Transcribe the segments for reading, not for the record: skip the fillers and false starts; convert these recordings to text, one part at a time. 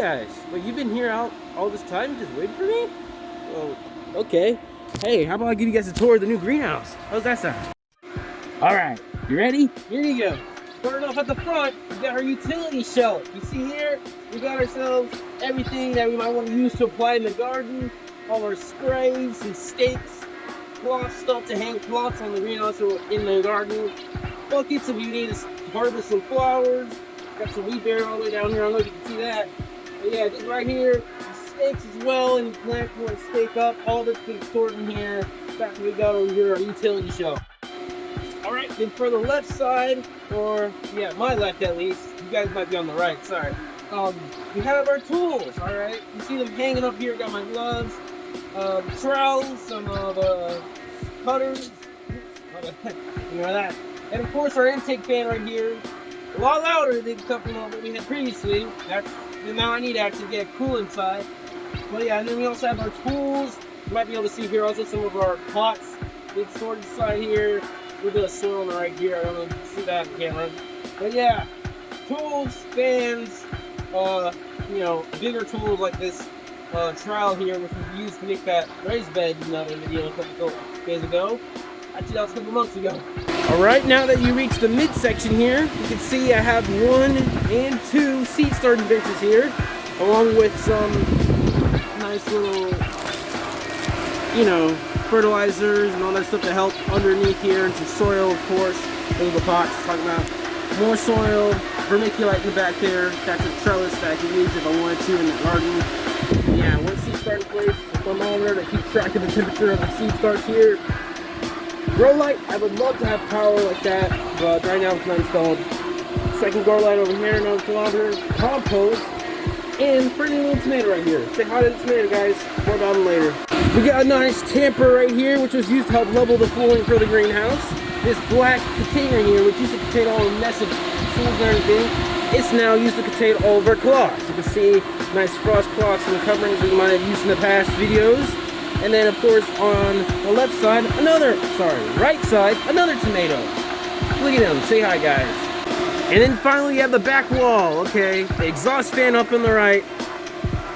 guys. Wait, you've been here all this time just waiting for me? Oh, okay. Hey, how about I give you guys a tour of the new greenhouse? How's that sound? Alright, you ready? Here you go. Starting off at the front, we got our utility shelf. You see here, we got ourselves everything that we might want to use to apply in the garden. All our sprays and stakes, cloth stuff to hang cloths on the greenhouse or in the garden. Buckets if you need to harvest some flowers. Got some wheat barrel all the way down here. I don't know if you can see that. But yeah, just right here, stakes as well, and you can actually stake up. All this being stored in here. Back we got over here, our utility shelf. Alright, then for the left side, or yeah, my left at least, you guys might be on the right, sorry. We have our tools, alright? You see them hanging up here, got my gloves, trowels, some cutters, ignore that. And of course our intake fan right here, a lot louder than something that we had previously. Now I need to actually get cool inside. But yeah, and then we also have our tools. You might be able to see here also some of our pots being stored inside here. A little bit of soil on the right here. I don't know if you can see that on camera. But yeah, tools, fans, bigger tools like this trowel here, which we used to make that raised bed in another video a couple days ago. Actually, that was a couple months ago. Alright, now that you reach the midsection here, you can see I have 1 and 2 seat starting benches here, along with some nice little, fertilizers and all that stuff to help underneath here, and some soil, of course. Those are the pots talking about. More soil, vermiculite in the back there. That's a trellis that I can use if I wanted to in the garden. Yeah, 1 seed start in place, a thermometer to keep track of the temperature of the seed starts here. Grow light, I would love to have power like that, but right now it's not installed. Second grow light over here, another thermometer, compost, and pretty little tomato right here. Say hi to the tomato, guys. More about them later. We got a nice tamper right here, which was used to help level the flooring for the greenhouse. This black container here, which used to contain all a mess of tools and everything, it's now used to contain all of our cloths. You can see nice frost cloths and coverings that you might have used in the past videos. And then, of course, on the left side, right side, another tomato. Look at them. Say hi, guys. And then finally, you have the back wall. Okay, the exhaust fan up on the right,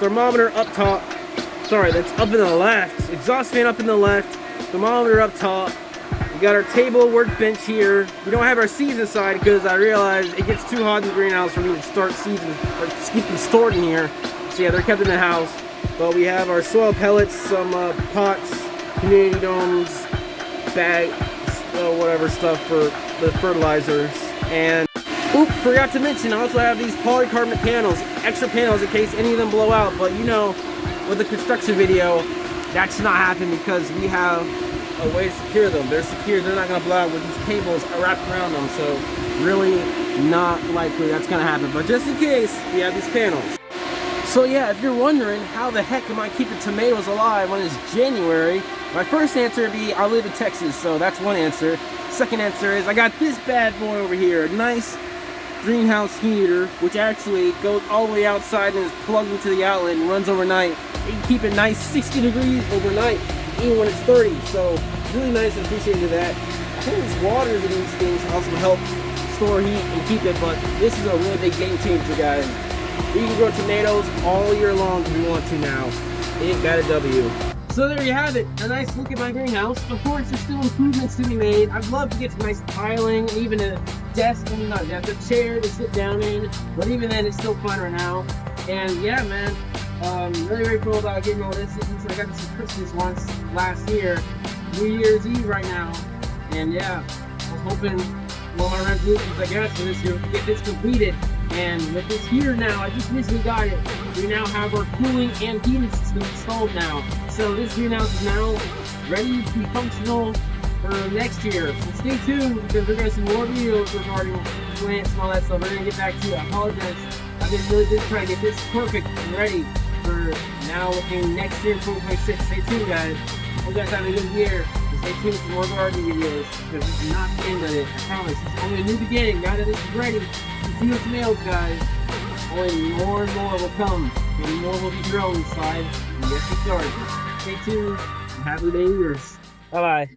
thermometer up top. Sorry, that's up in the left. Exhaust fan up in the left, thermometer up top. We got our table workbench here. We don't have our seeds inside because I realized it gets too hot in the greenhouse for me to start seeds or keep them stored in here. So yeah, they're kept in the house. But we have our soil pellets, some pots, community domes, bags, whatever stuff for the fertilizers. And, forgot to mention, I also have these polycarbonate panels, extra panels in case any of them blow out. But with the construction video, that should not happen because we have a way to secure them. They're secure, they're not going to blow out with these cables wrapped around them. So really not likely that's going to happen. But just in case, we have these panels. So yeah, if you're wondering how the heck am I keeping tomatoes alive when it's January, my first answer would be I live in Texas, so that's one answer. Second answer is I got this bad boy over here, a nice greenhouse heater, which actually goes all the way outside and is plugged into the outlet and runs overnight. You can keep it nice 60 degrees overnight, even when it's 30, so really nice and appreciated that. I think these waters in these things also help store heat and keep it, but this is a really big game changer, guys. You can grow tomatoes all year long if you want to now. Ain't got a W. So there you have it. A nice look at my greenhouse. Of course, there's still improvements to be made. I'd love to get some nice tiling, even a desk, a chair to sit down in. But even then, it's still fun right now. And yeah, man, really, really cool about getting all this. I got this for Christmas once last year. New Year's Eve right now. And yeah, I was hoping my resolutions, I guess, for this year to get this completed. And with this heater now, I just recently got it. We now have our cooling and heating system installed now. So this greenhouse is now ready to be functional for next year. So stay tuned because we're going to see more videos regarding plants and all that stuff. We're going to get back to you. I apologize. I've been really busy trying to get this perfect and ready for now looking next year, 2026. Stay tuned, guys. Hope you guys have a good year. And stay tuned for more gardening videos because this is not the end of it. I promise. It's only a new beginning. Now that this is ready, see those tomatoes, guys. Only more and more will come, and more will be grown inside and get you started. Stay tuned and happy New Year's. Bye bye.